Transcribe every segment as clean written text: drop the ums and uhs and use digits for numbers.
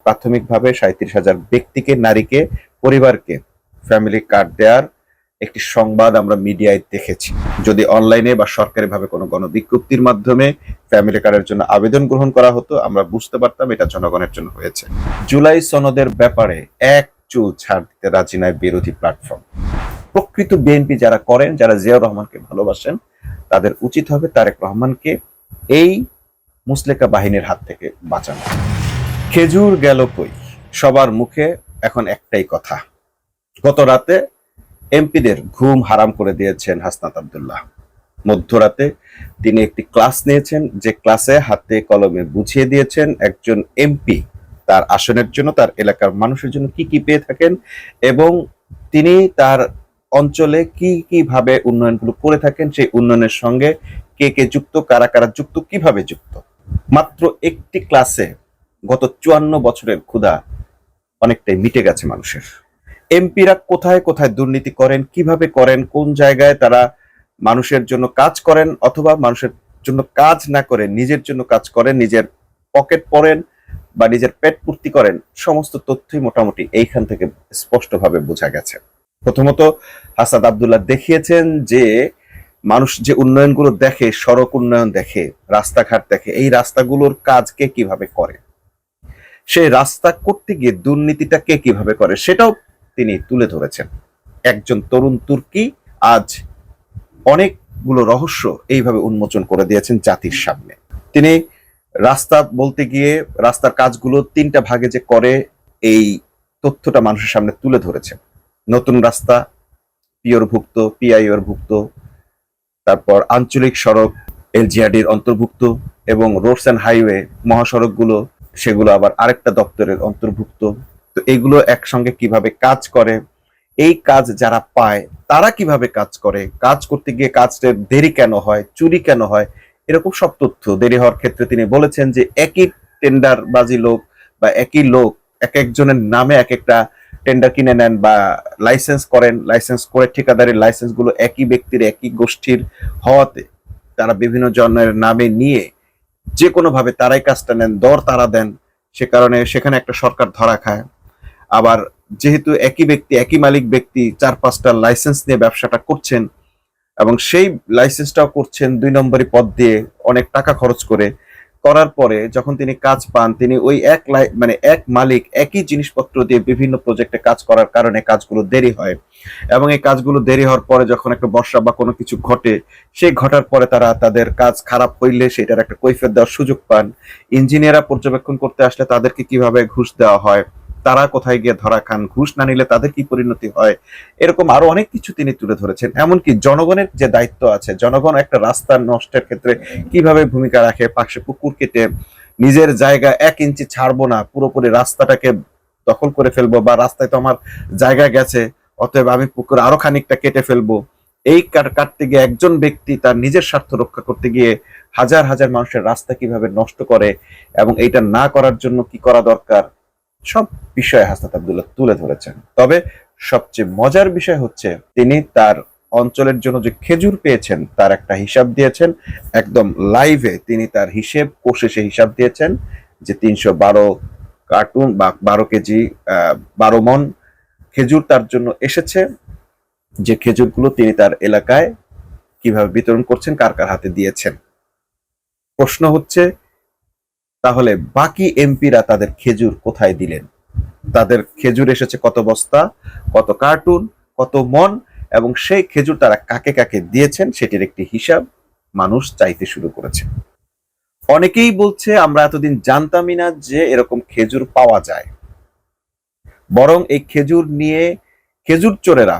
প্রাথমিকভাবে 37,000 ব্যক্তিকে, নারীকে, পরিবারকে ফ্যামিলি কার্ড দেওয়ার একটি সংবাদ আমরা মিডিয়ায় দেখেছি। যদি অনলাইনে বা সরকারিভাবে কোনো গণবিজ্ঞপ্তির মাধ্যমে ফ্যামিলি কার্ডের জন্য আবেদন গ্রহণ করা হতো, আমরা বুঝতে পারতাম এটা জনগণের জন্য হয়েছে। জুলাই সনদের ব্যাপারে এক চুল ছাড় দিতে রাজি নয় বিরোধী প্ল্যাটফর্ম। প্রকৃত বিএনপি যারা করেন, যারা জিয়াউর রহমানকে ভালোবাসেন, তাদের উচিত হবে তারেক রহমানকে এই মুসলেকা বাহিনীর হাত থেকে বাঁচানো। খেজুর গেল কই, সবার মুখে এখন একটাই কথা। গত রাতে এমপিদের ঘুম হারাম করে দিয়েছেন হাসনাত আব্দুল্লাহ। মধ্যরাতে তিনি একটি ক্লাস নিয়েছেন, যে ক্লাসে হাতে কলমে বুঝিয়ে দিয়েছেন একজন এমপি তার আসনের জন্য, তার এলাকার মানুষের জন্য কি কি পেয়ে থাকেন এবং তিনি তার অঞ্চলে কি কিভাবে উন্নয়নগুলো করে থাকেন, সেই উন্নয়নের সঙ্গে কে কে যুক্ত, কারা কারা যুক্ত, কিভাবে যুক্ত। মাত্র একটি ক্লাসে গত 54 বছরের ক্ষুধা অনেকটাই মিটে গেছে মানুষের। এমপিরা কোথায় কোথায় দুর্নীতি করেন, কিভাবে করেন, কোন জায়গায় তারা মানুষের জন্য কাজ করেন অথবা মানুষের জন্য কাজ না করে নিজের জন্য কাজ করেন, নিজের পকেট পড়েন বা নিজের পেট পূর্তি করেন, সমস্ত তথ্যই মোটামুটি এইখান থেকে স্পষ্টভাবে বোঝা গেছে। প্রথমত হাসনাত আব্দুল্লাহ দেখিয়েছেন যে মানুষ যে উন্নয়নগুলো দেখে, সড়ক উন্নয়ন দেখে, রাস্তাঘাট দেখে, এই রাস্তাগুলোর কাজ কে কিভাবে করে, সেই রাস্তা করতে গিয়ে দুর্নীতিটা কে কিভাবে করে সেটাও তিনি তুলে ধরেছেন। একজন তরুণ তুর্কি আজ অনেকগুলো রহস্য এইভাবে উন্মোচন করে দিয়েছেন জাতির সামনে। তিনি রাস্তা বলতে গিয়ে রাস্তার কাজগুলো 3টা ভাগে যে করে, এই তথ্যটা মানুষের সামনে তুলে ধরেছেন। নতুন রাস্তা, পিওরভুক্ত, পিআইওর ভুক্ত, তারপর আঞ্চলিক সড়ক এলজিআরডির অন্তর্ভুক্ত, এবং রোডস অ্যান্ড হাইওয়ে মহাসড়কগুলো সেগুলো আবার আরেকটা দপ্তরের অন্তর্ভুক্ত। তো এগুলো একসঙ্গে কিভাবে কাজ করে, এই কাজ যারা পায় তারা কিভাবে কাজ করে, কাজ করতে গিয়ে কাজটা দেরি কেন হয়, চুরি কেন হয়, এরকম সব তথ্য। দেরি হওয়ার ক্ষেত্রে তিনি বলেছেন যে একই টেন্ডারবাজি লোক বা একই লোক এক একজনের নামে এক একটা টেন্ডার কিনে নেন বা লাইসেন্স করেন, লাইসেন্স করে ঠিকাদারের লাইসেন্স গুলো একই ব্যক্তির একই গোষ্ঠীর হওয়াতে তারা বিভিন্ন জনের নামে নিয়ে যে কোনো ভাবে তারাই কাজটা নেন, দর তারা দেন, সে কারণে সেখানে একটা সরকার ধরা খায়। আবার যেহেতু একই ব্যক্তি, একই মালিক ব্যক্তি 4-5টা লাইসেন্স নিয়ে ব্যবসাটা করছেন এবং সেই লাইসেন্সটাও করছেন 2 নম্বরই পদ দিয়ে অনেক টাকা খরচ করে, করার পরে যখন তিনি কাজ পান, তিনি ওই এক মালিক একই জিনিসপত্র দিয়ে বিভিন্ন প্রজেক্টে কাজ করার কারণে কাজগুলো দেরি হয় এবং এই কাজগুলো দেরি হওয়ার পরে যখন একটা বর্ষা বা কোনো কিছু ঘটে, সেই ঘটার পরে তারা তাদের কাজ খারাপ হইলে সেটার একটা কৈফিয়ত দেওয়ার সুযোগ পান। ইঞ্জিনিয়াররা পর্যবেক্ষণ করতে আসলে তাদেরকে কিভাবে ঘুষ দেওয়া হয়, তারা কোথায় গিয়ে ধরা খান, ঘুষ না নিলে তাদের কি পরিণতি হয়, এরকম আরো অনেক কিছু তিনি তুলে ধরেছেন। এমনকি জনগণের যে দায়িত্ব আছে, জনগণ একটা রাস্তা নষ্টের ক্ষেত্রে কিভাবে ভূমিকা রাখে, পাশে পুকুর কেটে নিজের জায়গা 1 ইঞ্চি ছাড়বো না, পুরোপুরি রাস্তাটাকে দখল করে ফেলবো, বা রাস্তায় তো আমার জায়গা গেছে অতএব আমি পুকুর আরো খানিকটা কেটে ফেলবো, এই কাটতে গিয়ে একজন ব্যক্তি তার নিজের স্বার্থ রক্ষা করতে গিয়ে হাজার হাজার মানুষের রাস্তা কিভাবে নষ্ট করে এবং এইটা না করার জন্য কি করা দরকার, সব বিষয়ে হাসনাত আব্দুল্লাহ তুলে ধরেছেন। তবে সবচেয়ে মজার বিষয় হচ্ছে তিনি তার অঞ্চলের জন্য যে খেজুর পেয়েছেন তার একটা হিসাব দিয়েছেন। একদম লাইভে তিনি তার হিসেব কষে সে হিসাব দিয়েছেন যে 312 কার্টুন বা 12 কেজি 12 মন খেজুর তার জন্য এসেছে, যে খেজুরগুলো তিনি তার এলাকায় কিভাবে বিতরণ করছেন, কার কার হাতে দিয়েছেন। প্রশ্ন হচ্ছে তাহলে বাকি এমপিরা তাদের খেজুর কোথায় দিলেন? তাদের খেজুর এসেছে কত বস্তা, কত কার্টুন, কত মন, এবং সেই খেজুর তারা কাকে কাকে দিয়েছেন সেটির একটি হিসাব মানুষ চাইতে শুরু করেছে। অনেকেই বলছে আমরা এতদিন জানতামই না যে এরকম খেজুর পাওয়া যায়, বরং এই খেজুর নিয়ে খেজুর চোরেরা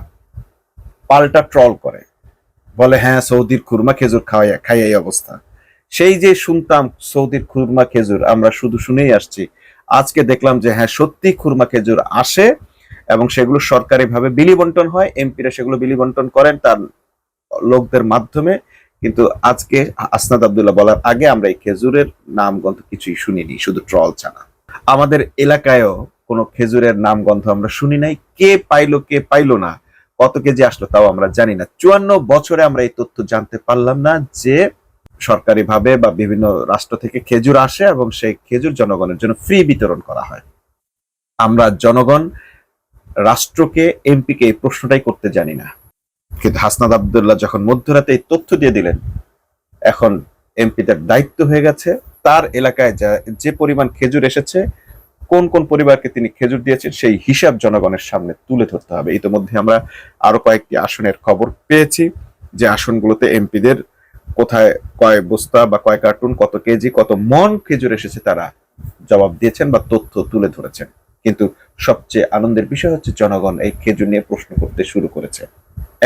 পাল্টা ট্রল করে, বলে হ্যাঁ সৌদির খুরমা খেজুর খাই এই অবস্থা। সেই যে শুনতাম সৌদির খুরমা খেজুর আমরা শুধু শুনেই আসছি, আজকে দেখলাম যে হ্যাঁ সত্যি খুরমা খেজুর আসে এবং সেগুলো সরকারিভাবে বিলি বন্টন হয়, এমপিরা সেগুলো বিলি বন্টন করেন তার লোকদের মাধ্যমে। কিন্তু আজকে হাসনাত আব্দুল্লাহ বলার আগে আমরা এই খেজুরের নামগন্ধ কিছুই শুনিনি, শুধু ট্রল ছাড়া। আমাদের এলাকায়ও কোনো খেজুরের নামগন্ধ আমরা শুনি নাই। কে পাইলো কে পাইলো না, কত কেজি আসলো তাও আমরা জানি না। 54 বছরে আমরা এই তথ্য জানতে পারলাম না যে সরকারিভাবে বা বিভিন্ন রাষ্ট্র থেকে খেজুর আসে এবং সেই খেজুর জনগণের জন্য ফ্রি বিতরণ করা হয়। আমরা জনগণ রাষ্ট্রকে এমপিকে এই প্রশ্নটাই করতে জানি না, কিন্তু হাসনাত আব্দুল্লাহ যখন মধ্যরাতে এই তথ্য দিয়ে দিলেন, এখন এমপিদের দায়িত্ব হয়ে গেছে তার এলাকায় যে পরিমাণ খেজুর এসেছে, কোন কোন পরিবারকে তিনি খেজুর দিয়েছেন সেই হিসাব জনগণের সামনে তুলে ধরতে হবে। ইতিমধ্যে আমরা আরো কয়েকটি আসনের খবর পেয়েছি, যে আসনগুলোতে এমপিদের কোথায় কয় বস্তা বা কয় কার্টুন, কত কেজি, কত মন খেজুর এসেছে তারা জবাব দিয়েছেন বা তথ্য তুলে ধরেছেন। কিন্তু সবচেয়ে আনন্দের বিষয় হচ্ছে জনগণ এই খেজুর নিয়ে প্রশ্ন করতে শুরু করেছে।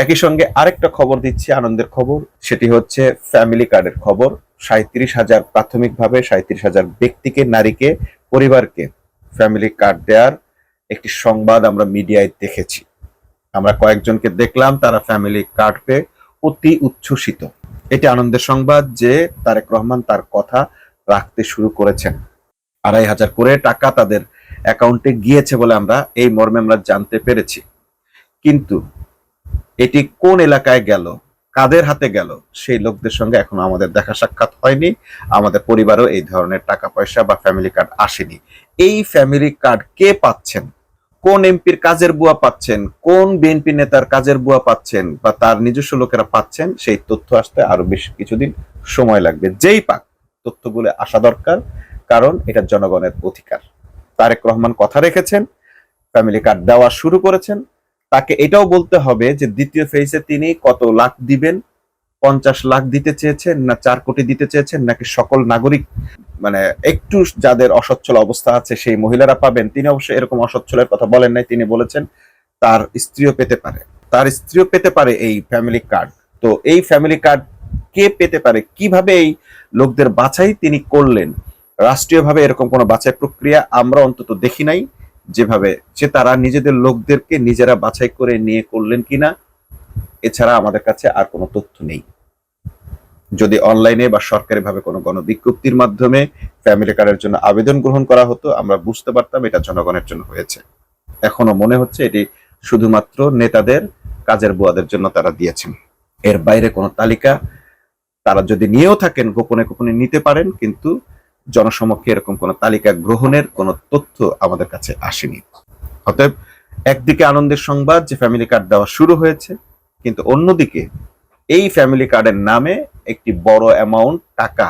একই সঙ্গে আরেকটা খবর দিচ্ছি, আনন্দের খবর, সেটি হচ্ছে ফ্যামিলি কার্ডের খবর। 37,000 প্রাথমিকভাবে 37,000 ব্যক্তিকে, নারীকে, পরিবারকে ফ্যামিলি কার্ড দেওয়ার একটি সংবাদ আমরা মিডিয়ায় দেখেছি। আমরা কয়েকজনকে দেখলাম তারা ফ্যামিলি কার্ড পেয়ে অতি উচ্ছ্বসিত। এটি আনন্দের সংবাদ যে তারেক রহমান তার কথা রাখতে শুরু করেছেন। 2,500 করে টাকা তাদের অ্যাকাউন্টে গিয়েছে বলে আমরা এই মর্মে আমরা জানতে পেরেছি। কিন্তু এটি কোন এলাকায় গেল, কাদের হাতে গেল, সেই লোকদের সঙ্গে এখনো আমাদের দেখা সাক্ষাৎ হয়নি। আমাদের পরিবারও এই ধরনের টাকা পয়সা বা ফ্যামিলি কার্ড আসেনি। এই ফ্যামিলি কার্ড কে পাচ্ছেন, কোন এমপির কাজের বুয়া পাচ্ছেন, কোন বিএনপি নেতার কাজের বুয়া পাচ্ছেন বা তার নিজস্ব লোকেরা পাচ্ছেন, সেই তথ্য আসতে আরো বেশ কিছুদিন সময় লাগবে। যেই পাক, তথ্যগুলো আসা দরকার, কারণ এটা জনগণের অধিকার। তারেক রহমান কথা রেখেছেন, ফ্যামিলি কার্ড দেওয়া শুরু করেছেন। তাকে এটাও বলতে হবে যে দ্বিতীয় ফেজে তিনি কত লাখ দিবেন, 50 লাখ দিতে চেয়েছেন না 4 কোটি দিতে চেয়েছেন, নাকি সকল নাগরিক, মানে একটু যাদের অসচ্ছল অবস্থা আছে সেই মহিলারা পাবেন। তিনি অবশ্যই এরকম অসচ্ছলের কথা বলেন নাই, তিনি বলেছেন তার স্ত্রীও পেতে পারে, তার স্ত্রীও পেতে পারে এই ফ্যামিলি কার্ড। তো এই ফ্যামিলি কার্ড কে পেতে পারে, কিভাবে এই লোকদের বাছাই তিনি করলেন, রাষ্ট্রীয়ভাবে এরকম কোনো বাছাই প্রক্রিয়া আমরা অন্তত দেখি নাই, যেভাবে যে তারা নিজেদের লোকদেরকে নিজেরা বাছাই করে নিয়ে করলেন কিনা, এছাড়া আমাদের কাছে আর কোনো তথ্য নেই। যদি অনলাইনে বা সরকারিভাবে কোনো গণবিজ্ঞপ্তির মাধ্যমে ফ্যামিলি কার্ডের জন্য আবেদন গ্রহণ করা হতো, আমরা বুঝতে পারতাম এটা জনগণের জন্য হয়েছে। এখনো মনে হচ্ছে এটি শুধুমাত্র নেতাদের, কাজের বুয়াদের জন্য তারা দিয়েছেন। এর বাইরে কোনো তালিকা তারা যদি নিয়েও থাকেন, গোপনে গোপনে নিতে পারেন, কিন্তু জনসমক্ষে এরকম কোনো তালিকা গ্রহণের কোনো তথ্য আমাদের কাছে আসেনি। অতএব একদিকে আনন্দের সংবাদ যে ফ্যামিলি কার্ড দেওয়া শুরু হয়েছে, কিন্তু অন্যদিকে এই ফ্যামিলি কার্ডের নামে একটি বড় অ্যামাউন্ট টাকা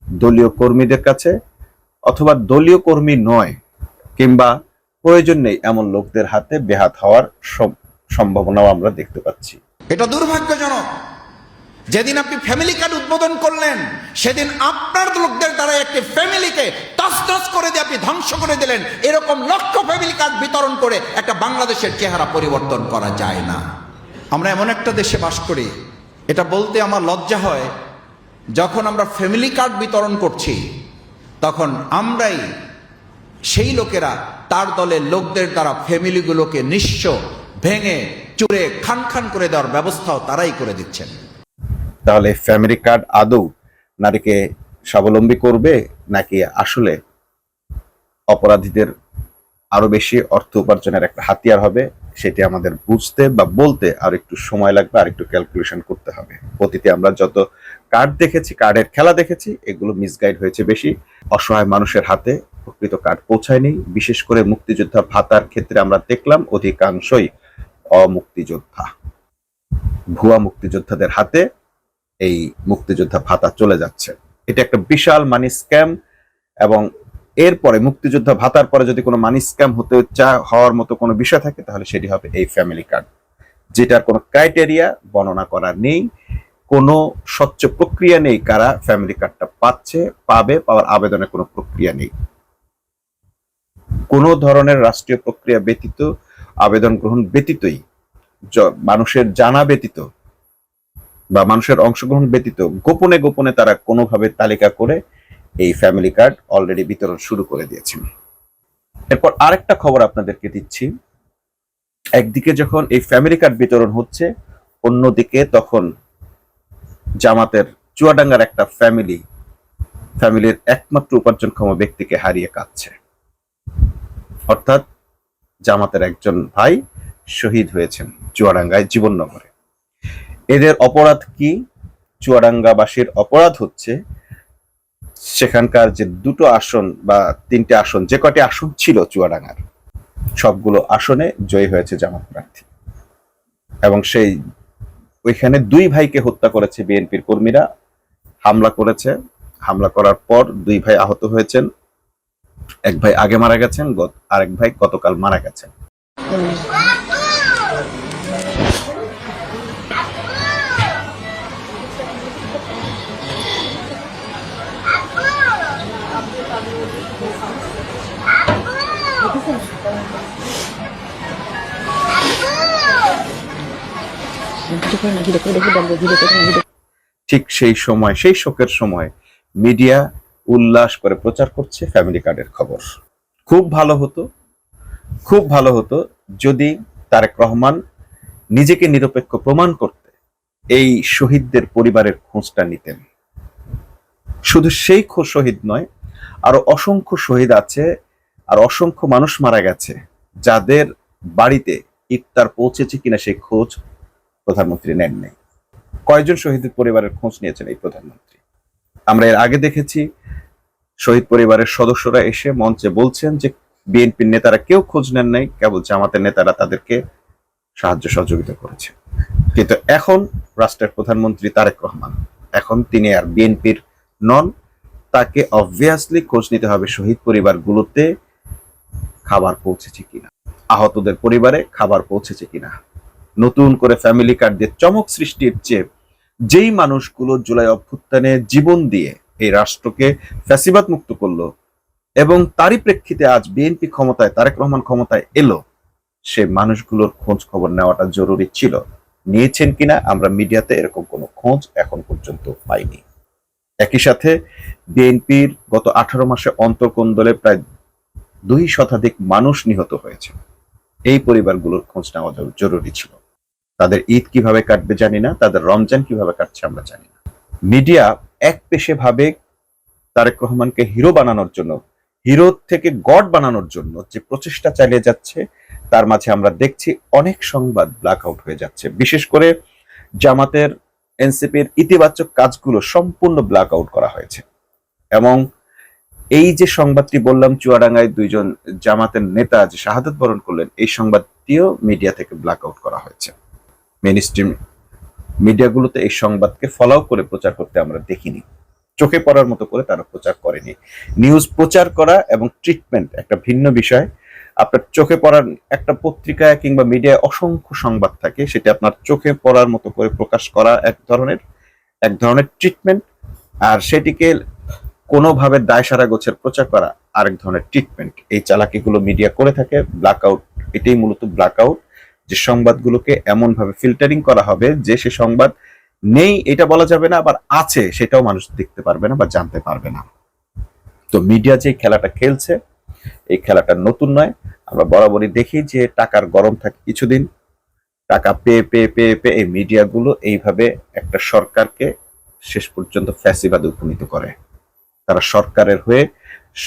দলীয় কর্মীদের কাছে, অথবা দলীয় কর্মী নয় কিংবা প্রয়োজন নেই এমন লোকদের হাতে বেহাত হওয়ার সম্ভাবনাও আমরা দেখতে পাচ্ছি। এটা দুর্ভাগ্যজনক। যেদিন আপনি ফ্যামিলি কার্ড উদ্বোধন করলেন, সেদিন আপনার লোকদের দ্বারা একটি ফ্যামিলিকে তছনছ করে দিয়ে আপনি ধ্বংস করে দিলেন। এরকম লক্ষ ফ্যামিলি কার্ড বিতরণ করে একটা বাংলাদেশের চেহারা পরিবর্তন করা যায় না। আমরা এমন একটা দেশে বাস করি, এটা বলতে আমার লজ্জা হয়, যখন আমরা ফ্যামিলি কার্ড বিতরণ করছি তখন আমরাই সেই লোকেরা তার দলের লোকদের দ্বারা ফ্যামিলিগুলোকে নিঃস্ব, ভেঙে চুরে খান খান করে দেওয়ার ব্যবস্থাও তারাই করে দিচ্ছেন। তাহলে ফ্যামিলি কার্ড আদৌ নারীকে স্বাবলম্বী করবে, নাকি আসলে অপরাধীদের আরো বেশি অর্থ উপার্জনের একটা হাতিয়ার হবে, সেটি আমাদের বুঝতে বা বলতে আর একটু সময় লাগবে, আর একটু ক্যালকুলেশন করতে হবে। অতীতে আমরা যত কার্ড দেখেছি, কার্ডের খেলা দেখেছি, এগুলো মিসগাইড হয়েছে বেশি। অসহায় মানুষের হাতে প্রকৃত কার্ড পৌঁছায়নি। বিশেষ করে মুক্তিযোদ্ধা ভাতার ক্ষেত্রে আমরা দেখলাম অধিকাংশই অমুক্তিযোদ্ধা, ভুয়া মুক্তিযোদ্ধাদের হাতে এই মুক্তিযোদ্ধা ভাতা চলে যাচ্ছে। এটা একটা বিশাল মানি স্ক্যাম, এবং এরপরে মুক্তিযোদ্ধা ভাতার পরে যদি কোনো মানি স্ক্যাম হওয়ার মতো কোনো বিষয় থাকে, তাহলে সেটি হবে এই ফ্যামিলি কার্ড, যেটার কোনো ক্রাইটেরিয়া বর্ণনা করা নেই, কোনো স্বচ্ছ প্রক্রিয়া নেই কারা ফ্যামিলি কার্ডটা পাচ্ছে, পাওয়ার আবেদনের কোনো প্রক্রিয়া নেই। কোনো ধরনের রাষ্ট্রীয় প্রক্রিয়া ব্যতীত, আবেদন গ্রহণ ব্যতীতই, মানুষের জানা ব্যতীত বা মানুষের অংশগ্রহণ ব্যতীত গোপনে গোপনে তারা কোনোভাবে তালিকা করে এই ফ্যামিলি কার্ড অলরেডি বিতরণ শুরু করে দিয়েছেন। এরপর আরেকটা খবর আপনাদেরকে দিচ্ছি, একদিকে যখন এই ফ্যামিলি কার্ড বিতরণ হচ্ছে, অন্যদিকে তখন জামাতের চুয়াডাঙ্গার একটা ফ্যামিলির একমাত্র উপার্জনক্ষম ব্যক্তিকে হারিয়ে কাঁদছে। অর্থাৎ জামাতের একজন ভাই শহীদ হয়েছেন চুয়াডাঙ্গায়, জীবননগরে। এদের অপরাধ কি? চুয়াডাঙ্গাবাসীর অপরাধ হচ্ছে সেখানকার যে 2টো আসন বা 3টে আসন, যে কটি আসন ছিল চুয়াডাঙ্গার, সবগুলো আসনে জয়ী হয়েছে জামাত প্রার্থী, এবং সেই ওইখানে দুই ভাইকে হত্যা করেছে বিএনপির কর্মীরা, হামলা করেছে। হামলা করার পর দুই ভাই আহত হয়েছেন, এক ভাই আগে মারা গেছেন, আরেক ভাই গতকাল মারা গেছেন। ঠিক সেই সময়, সেই শোকের সময় মিডিয়া উল্লাস করে প্রচার করছে ফ্যামিলি কার্ডের খবর। খুব ভালো হতো, খুব ভালো হতো যদি তারেক রহমান নিজেকে নিরপেক্ষ প্রমাণ করতে এই শহীদদের পরিবারের খোঁজটা নিতেন। শুধু সেই শহীদ নয়, আরো অসংখ্য শহীদ আছে, আর অসংখ্য মানুষ মারা গেছে যাদের বাড়িতে ইফতার পৌঁছেছে কিনা সেই খোঁজ প্রধানমন্ত্রী নেন নাই। কয়জন শহীদের পরিবারের খোঁজ নিয়েছেন এই প্রধানমন্ত্রী? আমরা এর আগে দেখেছি শহীদ পরিবারের সদস্যরা এসে মঞ্চে বলছেন যে বিএনপির নেতারা কেউ খোঁজ নেন নাই, কেবল জামাতের নেতারা তাদেরকে সাহায্য সহযোগিতা করেছে। কিন্তু এখন রাষ্ট্রের প্রধানমন্ত্রী তারেক রহমান, এখন তিনি আর বিএনপির নন, তাকে অবভিয়াসলি খোঁজ নিতে হবে শহীদ পরিবারগুলোতে খাবার পৌঁছেছে কিনা, আহতদের পরিবারে খাবার পৌঁছেছে কিনা। নতুন করে ফ্যামিলি কার্ড দিয়ে চমক সৃষ্টির চেয়ে যেই মানুষগুলো জুলাই অভ্যুত্থানে জীবন দিয়ে এই রাষ্ট্রকে ফ্যাসিবাদ মুক্ত করলো এবং তারই প্রেক্ষিতে আজ বিএনপি ক্ষমতায়, তারেক রহমান ক্ষমতায় এলো, সে মানুষগুলোর খোঁজ খবর নেওয়াটা জরুরি ছিল। নিয়েছেন কিনা আমরা মিডিয়াতে এরকম কোনো খোঁজ এখন পর্যন্ত পাইনি। একই সাথে বিএনপির গত 18 মাসে অন্তর্কোন্দলে প্রায় 2 শতাধিক মানুষ নিহত হয়েছে। এই পরিবারগুলোর খোঁজ নেওয়া জরুরি ছিল। তাদের ঈদ কিভাবে কাটবে জানি না, তাদের রমজান কিভাবে কাটছে আমরা জানি না। মিডিয়া এক পেশে ভাবে তারেক রহমানকে হিরো বানানোর জন্য, হিরো থেকে গড বানানোর জন্য যে প্রচেষ্টা চালিয়ে যাচ্ছে, তার মাঝে আমরা দেখছি অনেক সংবাদ ব্ল্যাক আউট হয়ে যাচ্ছে। বিশেষ করে জামাতের, এনসিপির ইতিবাচক কাজগুলো সম্পূর্ণ ব্ল্যাক আউট করা হয়েছে। এবং এই যে সংবাদটি বললাম, চুয়াডাঙ্গায় 2 জন জামাতের নেতা যে শাহাদাত বরণ করলেন, এই সংবাদটিও মিডিয়া থেকে ব্ল্যাক আউট করা হয়েছে। মেইনস্ট্রিম মিডিয়াগুলোতে এই সংবাদকে ফলো করে প্রচার করতে আমরা দেখিনি, চোখে পড়ার মতো করে তারা প্রচার করেনি। নিউজ প্রচার করা এবং ট্রিটমেন্ট একটা ভিন্ন বিষয়। আপনার চোখে পড়ার, একটা পত্রিকায় কিংবা মিডিয়ায় অসংখ্য সংবাদ থাকে, সেটা আপনার চোখে পড়ার মতো করে প্রকাশ করা এক ধরনের ট্রিটমেন্ট, আর সেটিকে কোনোভাবে দায়সারা গোছের প্রচার করা আরেক ধরনের ট্রিটমেন্ট। এই চালাকিগুলো মিডিয়া করে থাকে। ব্ল্যাকআউট, এটাই মূলত ব্ল্যাকআউট, যে সংবাদগুলোকে এমন ভাবে ফিল্টারিং করা হবে যে সে সংবাদ নেই এটা বলা যাবে না, আবার আছে সেটাও মানুষ দেখতে পারবে না বা জানতে পারবে না। তো মিডিয়া যে খেলাটা খেলছে, এই খেলাটা নতুন নয়। আমরা বরাবরই দেখি যে টাকার গরম থাকে কিছুদিন, টাকা পেয়ে পেয়ে পেয়ে পেয়ে এই মিডিয়াগুলো এইভাবে একটা সরকারকে শেষ পর্যন্ত ফ্যাসিবাদে উপনীত করে। তারা সরকারের হয়ে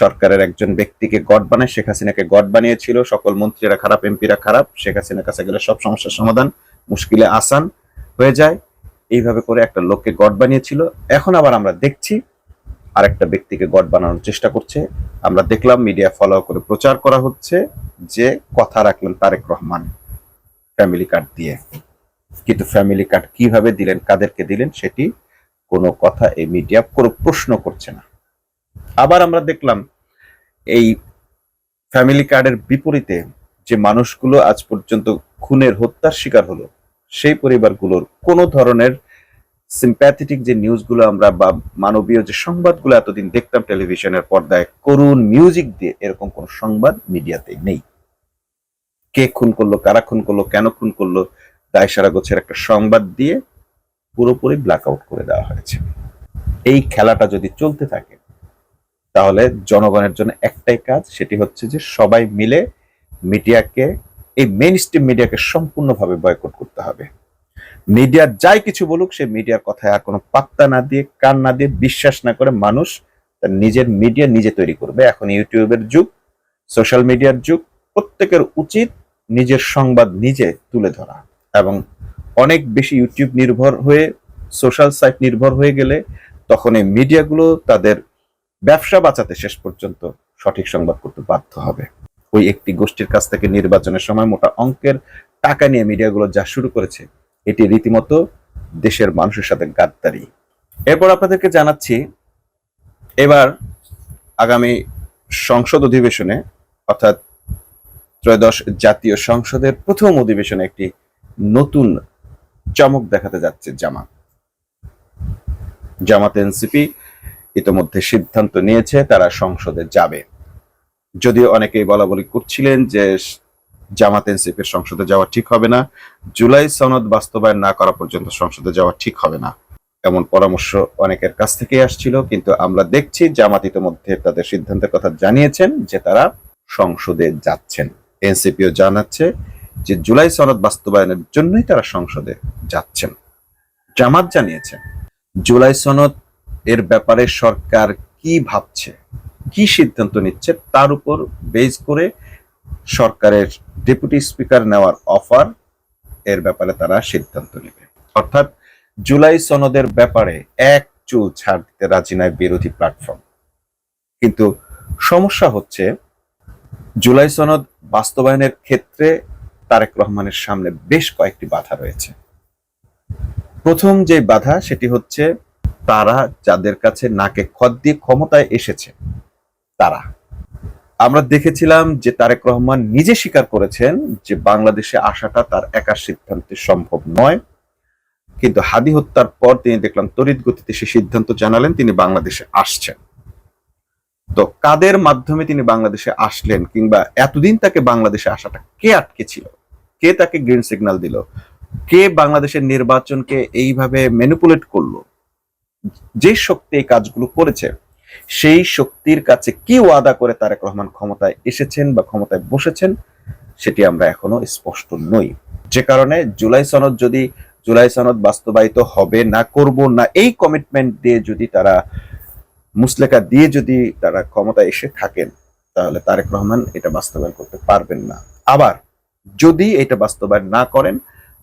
সরকারের একজন ব্যক্তিকে গড বানায়। শেখ হাসিনাকে গড বানিয়েছিল, সকল মন্ত্রীরা খারাপ, এমপিরা খারাপ, শেখ হাসিনার কাছে গেলে সব সমস্যার সমাধান মুশকিলে আসান হয়ে যায়। এইভাবে করে একটা লোককে গড বানিয়েছিল। এখন আবার আমরা দেখছি আরেকটা ব্যক্তিকে গড বানানোর চেষ্টা করছে। আমরা দেখলাম মিডিয়া ফলো করে প্রচার করা হচ্ছে যে কথা রাখলেন তারেক রহমান ফ্যামিলি কার্ড দিয়ে, কিন্তু ফ্যামিলি কার্ড কিভাবে দিলেন, কাদেরকে দিলেন, সেটি কোনো কথা এই মিডিয়া কোনো প্রশ্ন করছে না। আবার আমরা দেখলাম এই ফ্যামিলি কার্ডের বিপরীতে যে মানুষগুলো আজ পর্যন্ত খুনের, হত্যার শিকার হলো, সেই পরিবারগুলোর কোনো ধরনের সিম্প্যাথেটিক যে নিউজগুলো আমরা বা মানবীয় যে সংবাদগুলো এতদিন দেখতাম টেলিভিশনের পর্দায় করুণ মিউজিক দিয়ে, এরকম কোন সংবাদ মিডিয়াতে নেই। কে খুন করলো, কারা খুন করলো, কেন খুন করলো, দায়সারা গোছের একটা সংবাদ দিয়ে পুরোপুরি ব্ল্যাক আউট করে দেওয়া হয়েছে। এই খেলাটা যদি চলতে থাকে তাহলে জনগণের জন্য একটাই কাজ, সেটি হচ্ছে যে সবাই মিলে মিডিয়াকে, এই মেইন স্ট্রিম মিডিয়াকে সম্পূর্ণভাবে বয়কট করতে হবে। মিডিয়া যাই কিছু বলুক, সে মিডিয়ার কথায় আর কোনো পাত্তা না দিয়ে, কান না দিয়ে, বিশ্বাস না করে মানুষ তার নিজের মিডিয়া নিজে তৈরি করবে। এখন ইউটিউবের যুগ, সোশ্যাল মিডিয়ার যুগ। প্রত্যেকের উচিত নিজের সংবাদ নিজে তুলে ধরা, এবং অনেক বেশি ইউটিউব নির্ভর হয়ে, সোশ্যাল সাইট নির্ভর হয়ে গেলে তখন এই মিডিয়াগুলো তাদের ব্যবসা বাঁচাতে শেষ পর্যন্ত সঠিক সংবাদ করতে বাধ্য হবে। ওই একটি গোষ্ঠীর কাছ থেকে নির্বাচনের সময় মোটা অঙ্কের টাকা নিয়ে মিডিয়াগুলো যা শুরু করেছে, এটি রীতিমতো দেশের মানুষের সাথে গাদ্দারি। এরপর আপনাদেরকে জানাচ্ছি, এবার আগামী সংসদ অধিবেশনে অর্থাৎ ত্রয়োদশ জাতীয় সংসদের প্রথম অধিবেশনে একটি নতুন চমক দেখাতে যাচ্ছে জামাত এনসিপি ইতোমধ্যে সিদ্ধান্ত নিয়েছে তারা সংসদে যাবে। যদিও অনেকেই বলা বলি করছিলেন যে জামাত এনসিপির সংসদে যাওয়া ঠিক হবে না, জুলাই সনদ বাস্তবায়ন না করা পর্যন্ত সংসদে যাওয়া ঠিক হবে না, এমন পরামর্শ অনেকের কাছ থেকে আসছিল। কিন্তু আমরা দেখছি জামাত ইতোমধ্যে তাদের সিদ্ধান্তের কথা জানিয়েছেন যে তারা সংসদে যাচ্ছেন। এনসিপিও জানাচ্ছে যে জুলাই সনদ বাস্তবায়নের জন্যই তারা সংসদে যাচ্ছেন। জামাত জানিয়েছে জুলাই সনদ এর ব্যাপারে সরকার কি ভাবছে, কি সিদ্ধান্ত নিচ্ছে তার উপর বেস করে সরকারের ডেপুটি স্পিকার নেওয়ার অফার এর ব্যাপারে তারা সিদ্ধান্ত নেবে। অর্থাৎ জুলাই সনদের ব্যাপারে এক চুল ছাড় দিতে রাজি নয় বিরোধী প্ল্যাটফর্ম। কিন্তু সমস্যা হচ্ছে জুলাই সনদ বাস্তবায়নের ক্ষেত্রে তারেক রহমানের সামনে বেশ কয়েকটি বাধা রয়েছে। প্রথম যে বাধা সেটি হচ্ছে তারা যাদের কাছে নাকে খত দিয়ে ক্ষমতায় এসেছে তারা। আমরা দেখেছিলাম যে তারেক রহমান নিজে স্বীকার করেছেন যে বাংলাদেশে আসাটা তার একার সিদ্ধান্তে সম্ভব নয়, কিন্তু হাদি হত্যার পর তিনি দেখলাম তড়িৎ গতিতে সে সিদ্ধান্ত জানালেন তিনি বাংলাদেশে আসছেন। তো কাদের মাধ্যমে তিনি বাংলাদেশে আসলেন, কিংবা এতদিন তাকে বাংলাদেশে আসাটা কে আটকেছিল, কে তাকে গ্রিন সিগন্যাল দিল, কে বাংলাদেশের নির্বাচনকে এইভাবে ম্যানিপুলেট করলো, যে শক্তি এই কাজগুলো করেছে সেই শক্তির কাছে কি ওয়াদা করে তারেক রহমান ক্ষমতায় এসেছেন বা ক্ষমতায় বসেছেন সেটি আমরা এখনো স্পষ্ট নই। যে কারণে জুলাই সনদ বাস্তবায়িত হবে না, করব না, এই কমিটমেন্ট দিয়ে যদি তারা মুসলেকা দিয়ে যদি তারা ক্ষমতায় এসে থাকেন তাহলে তারেক রহমান এটা বাস্তবায়ন করতে পারবেন না। আবার যদি এটা বাস্তবায়ন না করেন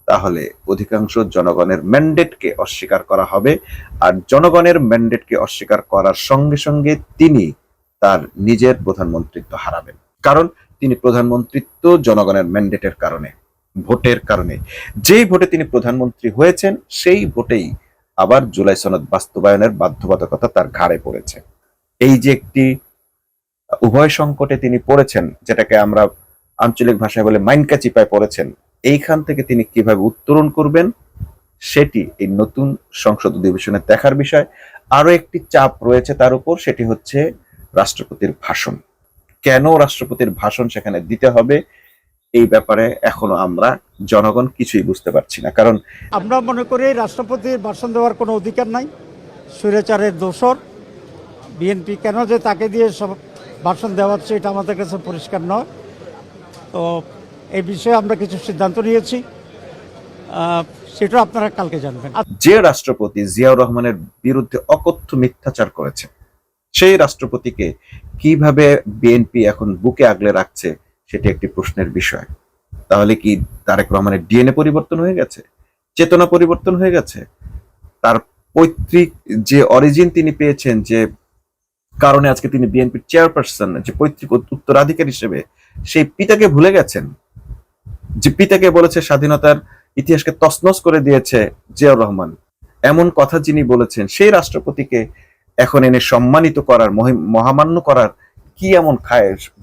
তাহলে অধিকাংশ জনগণের ম্যান্ডেটকে অস্বীকার করা হবে, আর জনগণের ম্যান্ডেটকে অস্বীকার করার সঙ্গে সঙ্গে তিনি তার নিজের প্রধানমন্ত্রিত্ব হারাবেন। কারণ তিনি প্রধানমন্ত্রিত্ব জনগণের ম্যান্ডেটের কারণে, ভোটের কারণে। যেই ভোটে তিনি প্রধানমন্ত্রী হয়েছেন সেই ভোটেই আবার জুলাই সনদ বাস্তবায়নের বাধ্যবাধকতা তার ঘাড়ে পড়েছে। এই যে একটি উভয় সংকটে তিনি পড়েছেন, যেটাকে আমরা আঞ্চলিক ভাষায় বলে মাইনকা চিপায় পড়েছেন, এইখান থেকে তিনি কিভাবে উত্তরণ করবেন সেটি এই নতুন সংসদ অধিবেশনে দেখার বিষয়। আরো একটি চাপ রয়েছে তার উপর, সেটি হচ্ছে রাষ্ট্রপতির ভাষণ। কেন রাষ্ট্রপতির ভাষণ সেখানে দিতে হবে এই ব্যাপারে এখনো আমরা জনগণ কিছুই বুঝতে পারছি না। কারণ আমরা মনে করি রাষ্ট্রপতির ভাষণ দেওয়ার কোনো অধিকার নাই, স্বৈরাচারের দোসর। বিএনপি কেন যে তাকে দিয়ে সব ভাষণ দেওয়াচ্ছে এটা আমাদের কাছে পরিষ্কার নয়। তো এই বিষয়ে আমরা কিছু সিদ্ধান্ত নিয়েছি, সেটা আপনারা কালকে জানবেন। যে রাষ্ট্রপতি জিয়াউর রহমানের বিরুদ্ধে অকথ্য মিথ্যাচার করেছে সেই রাষ্ট্রপতিকে কিভাবে বিএনপি এখন বুকে আগলে রাখছে সেটি একটি প্রশ্নের বিষয়। তাহলে কি তারেক রহমানের ডিএনএ পরিবর্তন হয়ে গেছে, চেতনা পরিবর্তন হয়ে গেছে? তার পৈতৃক যে অরিজিন তিনি পেয়েছেন, যে কারণে আজকে তিনি বিএনপির চেয়ারপারসন, যে পৈতৃক উত্তরাধিকার হিসেবে সেই পিতাকে ভুলে গেছেন, যে পিতাকে বলেছে স্বাধীনতার ইতিহাসকে তছনছ করে দিয়েছে জিয়াউর রহমান, এমন কথা যিনি বলেছেন সেই রাষ্ট্রপতিকে এখন এনে সম্মানিত করার, মহামান্য করার কি এমন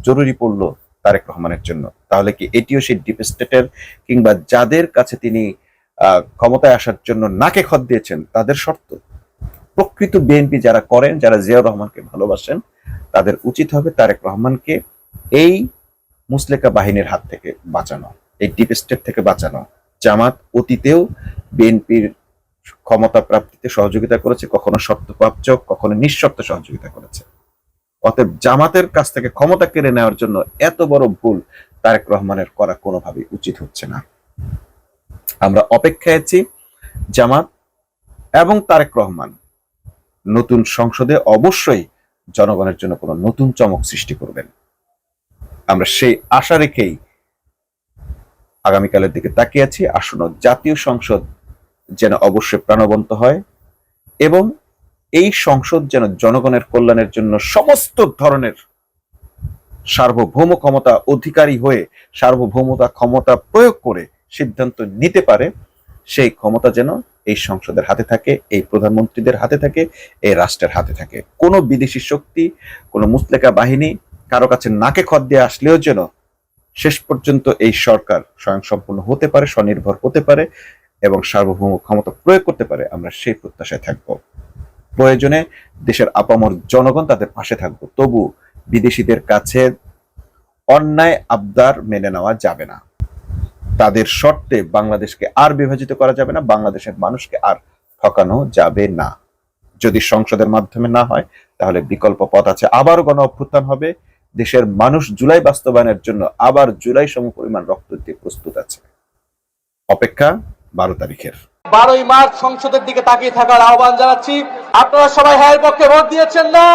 জরুরি পড়লো তারেক রহমানের জন্য? তাহলে কি এটিও সেই ডিপ স্টেটের কিংবা যাদের কাছে তিনি ক্ষমতায় আসার জন্য নাকে খত দিয়েছেন তাদের শর্ত? প্রকৃত বিএনপি যারা করেন, যারা জিয়াউর রহমানকে ভালোবাসেন, তাদের উচিত হবে তারেক রহমানকে এই মুসলেকা বাহিনীর হাত থেকে বাঁচানো, এই ডিপ স্টেট থেকে বাঁচানো। জামাত অতীতেও বিএনপির ক্ষমতা প্রাপ্তিতে সহযোগিতা করেছে, কখনো শর্তপ্রাপ্ত, কখনো নিঃশর্ত সহযোগিতা করেছে। অতএব জামাতের কাছ থেকে ক্ষমতা কেড়ে নেওয়ার জন্য এত বড় ভুল তারেক রহমানের করা কোনোভাবেই উচিত হচ্ছে না। আমরা অপেক্ষায় আছি জামাত এবং তারেক রহমান নতুন সংসদে অবশ্যই জনগণের জন্য কোনো নতুন চমক সৃষ্টি করবেন। আমরা সেই আশা রেখেই আগামীকালের দিকে তাকিয়ে আছি। আসন্ন জাতীয় সংসদ যেন অবশ্যই প্রাণবন্ত হয় এবং এই সংসদ যেন জনগণের কল্যাণের জন্য সমস্ত ধরনের সার্বভৌম ক্ষমতা অধিকারী হয়ে সার্বভৌমতা ক্ষমতা প্রয়োগ করে সিদ্ধান্ত নিতে পারে, সেই ক্ষমতা যেন এই সংসদের হাতে থাকে, এই প্রধানমন্ত্রীদের হাতে থাকে, এই রাষ্ট্রের হাতে থাকে। কোনো বিদেশি শক্তি, কোনো মুসলেকা বাহিনী কারো কাছে নাকে খত দিয়ে আসলেও যেন শেষ পর্যন্ত এই সরকার স্বয়ংসম্পূর্ণ হতে পারে, স্বনির্ভর হতে পারে এবং সার্বভৌম ক্ষমতা প্রয়োগ করতে পারে, আমরা সেই প্রত্যাশায় থাকবো। প্রয়োজনে দেশের আপামর জনগণ তাদের পাশে থাকবো, তবু বিদেশিদের কাছে অন্যায় আবদার মেনে নেওয়া যাবে না। তাদের শর্তে বাংলাদেশকে আর বিভাজিত করা যাবে না, বাংলাদেশের মানুষকে আর ঠকানো যাবে না। যদি সংসদের মাধ্যমে না হয় তাহলে বিকল্প পথ আছে, আবার গণ অভ্যুত্থান হবে। দেশের মানুষ জুলাই বাস্তবায়নের জন্য আবার জুলাই সমপরিমাণ রক্ত দিতে প্রস্তুত আছে। অপেক্ষা 12 তারিখের। 12ই মার্চ সংসদের দিকে তাকিয়ে থাকার আহ্বান জানাচ্ছি। আপনারা সবাই হ্যাঁ পক্ষে ভোট দিয়েছেন না?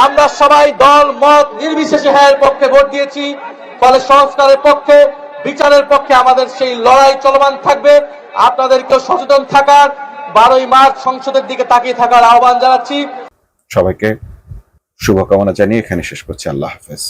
আমরা সবাই দল মত নির্বিশেষে হ্যাঁ পক্ষে ভোট দিয়েছি। ফলে সংস্কারের পক্ষে, বিচারের পক্ষে আমাদের সেই লড়াই চলমান থাকবে। আপনাদেরকেও সচেতন থাকার, 12ই মার্চ সংসদের দিকে তাকিয়ে থাকার আহ্বান জানাচ্ছি। সবাইকে শুভকামনা জানিয়ে এখানে শেষ করছি। আল্লাহ হাফেজ।